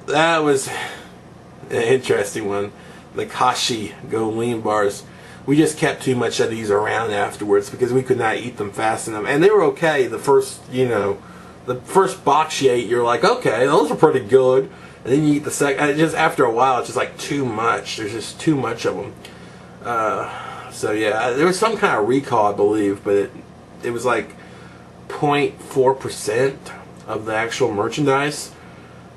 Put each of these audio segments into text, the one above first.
that was an interesting one. The Kashi Go Lean bars. We just kept too much of these around afterwards because we could not eat them fast enough. And they were okay. The first, the first box you ate, you're like, okay, those are pretty good. And then you eat the second. And just after a while, it's just like too much. There's just too much of them. So yeah, there was some kind of recall, I believe, but it was like 0.4% of the actual merchandise.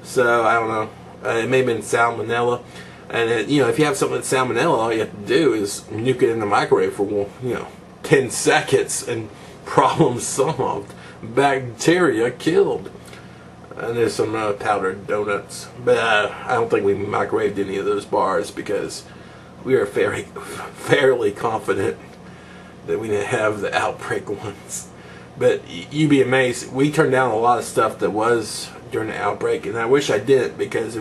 So I don't know. It may have been salmonella. And if you have something that's salmonella, all you have to do is nuke it in the microwave for 10 seconds, and problem solved. Bacteria killed. And there's some powdered donuts, but I don't think we microwaved any of those bars because we are fairly confident that we didn't have the outbreak ones. But you'd be amazed. We turned down a lot of stuff that was during the outbreak, and I wish I didn't, because it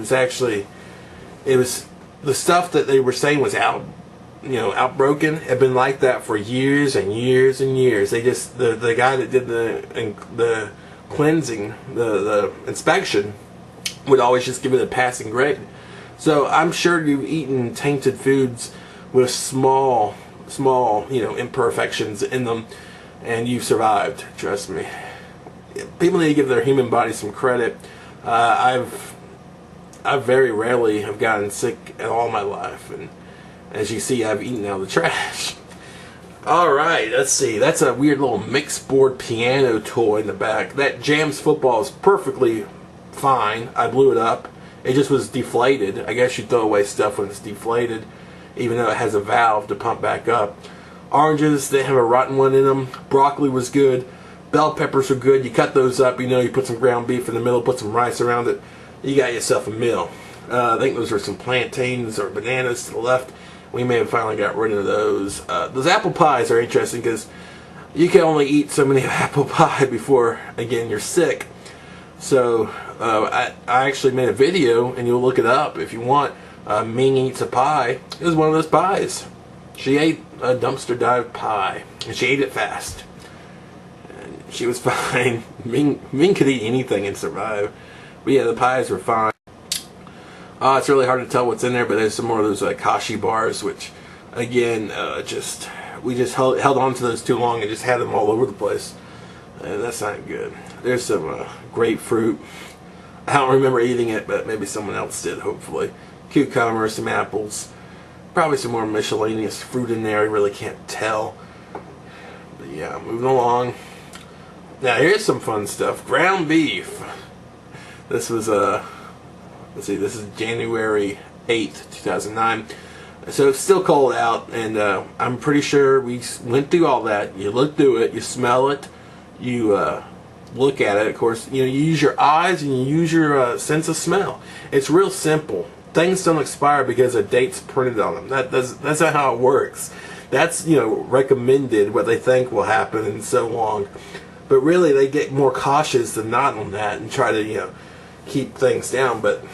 was the stuff that they were saying was outbroken had been like that for years and years and years. They just the guy that did the cleansing, the inspection, would always just give it a passing grade. So I'm sure you've eaten tainted foods with small imperfections in them, and you've survived. Trust me. People need to give their human body some credit. I very rarely have gotten sick in all my life, and as you see, I've eaten out of the trash. Alright, let's see. That's a weird little mixed board piano toy in the back. That jams football is perfectly fine. I blew it up. It just was deflated. I guess you throw away stuff when it's deflated, even though it has a valve to pump back up. Oranges, they have a rotten one in them. Broccoli was good. Bell peppers were good. You cut those up, you put some ground beef in the middle, put some rice around it. You got yourself a meal. I think those were some plantains or bananas to the left. We may have finally got rid of those. Those apple pies are interesting because you can only eat so many apple pie before, again, you're sick. So I actually made a video, and you'll look it up if you want. Ming Eats a Pie. It was one of those pies. She ate a dumpster dive pie, and she ate it fast. And she was fine. Ming could eat anything and survive. But yeah, the pies were fine. It's really hard to tell what's in there, but there's some more of those Kashi bars, which, again, we just held on to those too long and just had them all over the place. And that's not good. There's some grapefruit. I don't remember eating it, but maybe someone else did, hopefully. Cucumber, some apples. Probably some more miscellaneous fruit in there. I really can't tell. But yeah, moving along. Now, here's some fun stuff. Ground beef. This was let's see, this is January 8th, 2009. So it's still cold out, and I'm pretty sure we went through all that. You look through it, you smell it, you look at it. Of course, you use your eyes and you use your sense of smell. It's real simple. Things don't expire because a date's printed on them. That's not how it works. That's recommended, what they think will happen, and so long. But really, they get more cautious than not on that and try to keep things down. But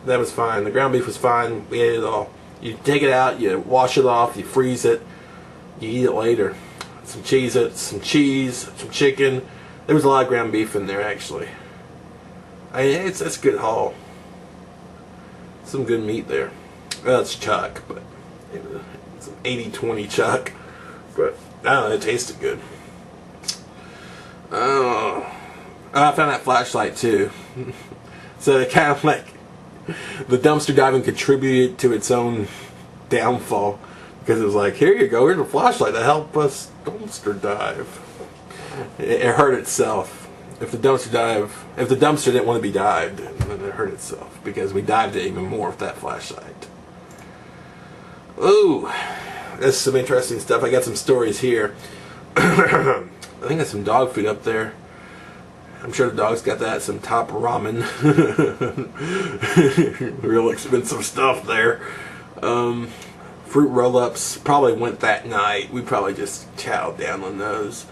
that was fine. The ground beef was fine. We ate it all. You take it out, you wash it off, you freeze it, you eat it later. Some cheez-it, some cheese, some chicken. There was a lot of ground beef in there, actually. It's a good haul. Some good meat there. Well, it's chuck, but it's an 80-20 chuck. But I don't know, it tasted good. Oh, I found that flashlight too. So it kind of like the dumpster diving contributed to its own downfall, because it was like, here you go, here's a flashlight to help us dumpster dive. It hurt itself. If the dumpster didn't want to be dived, then it hurt itself, because we dived it even more with that flashlight. Ooh, that's some interesting stuff. I got some stories here. I think there's some dog food up there. I'm sure the dog's got that. Some top ramen. Real expensive stuff there. Fruit roll-ups probably went that night. We probably just chowed down on those.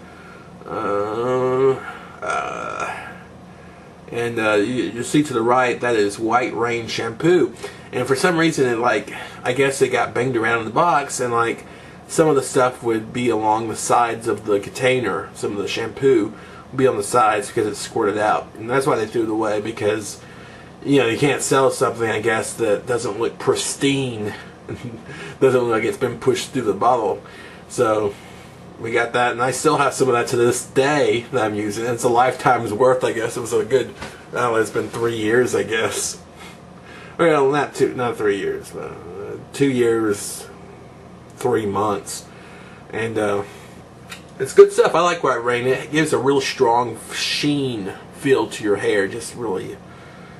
And you see to the right, that is White Rain shampoo. And for some reason, I guess it got banged around in the box, and some of the stuff would be along the sides of the container. Some of the shampoo would be on the sides because it squirted out. And that's why they threw it away, because you know, you can't sell something, I guess, that doesn't look pristine. Doesn't look like it's been pushed through the bottle. So we got that, and I still have some of that to this day that I'm using. It's a lifetime's worth, I guess. It was a good, I don't know, it's been 3 years, I guess. Well, not 3 years, but 2 years, 3 months. And it's good stuff. I like White Rain. It gives a real strong sheen feel to your hair. Just really,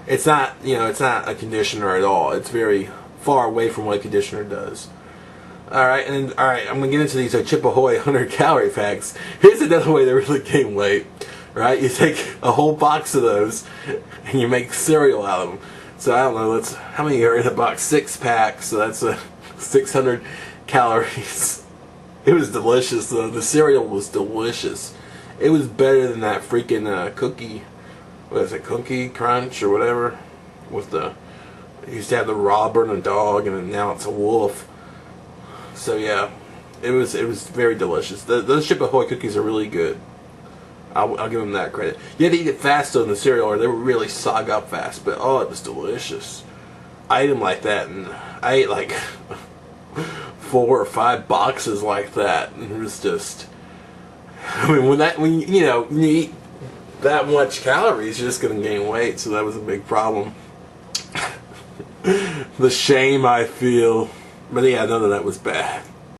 it's not, you know, it's not a conditioner at all. It's very far away from what a conditioner does. Alright, and then, alright, I'm going to get into these Chip Ahoy 100 calorie packs. Here's another way to really gain weight. Right? You take a whole box of those and you make cereal out of them. So I don't know, let's, how many are in a box? 6 packs, so that's 600 calories. It was delicious though. The cereal was delicious. It was better than that freaking cookie, what is it, Cookie Crunch or whatever, with the, it used to have the robber and a dog, and now it's a wolf. So yeah, it was very delicious. Those Chip Ahoy cookies are really good. I'll give them that credit. You had to eat it fast though in the cereal, or they would really sog up fast. But oh, it was delicious. I ate them like that, and I ate like 4 or 5 boxes like that, and it was just. I mean, when you eat that much calories, you're just gonna gain weight. So that was a big problem. The shame I feel. But yeah, none of that was bad.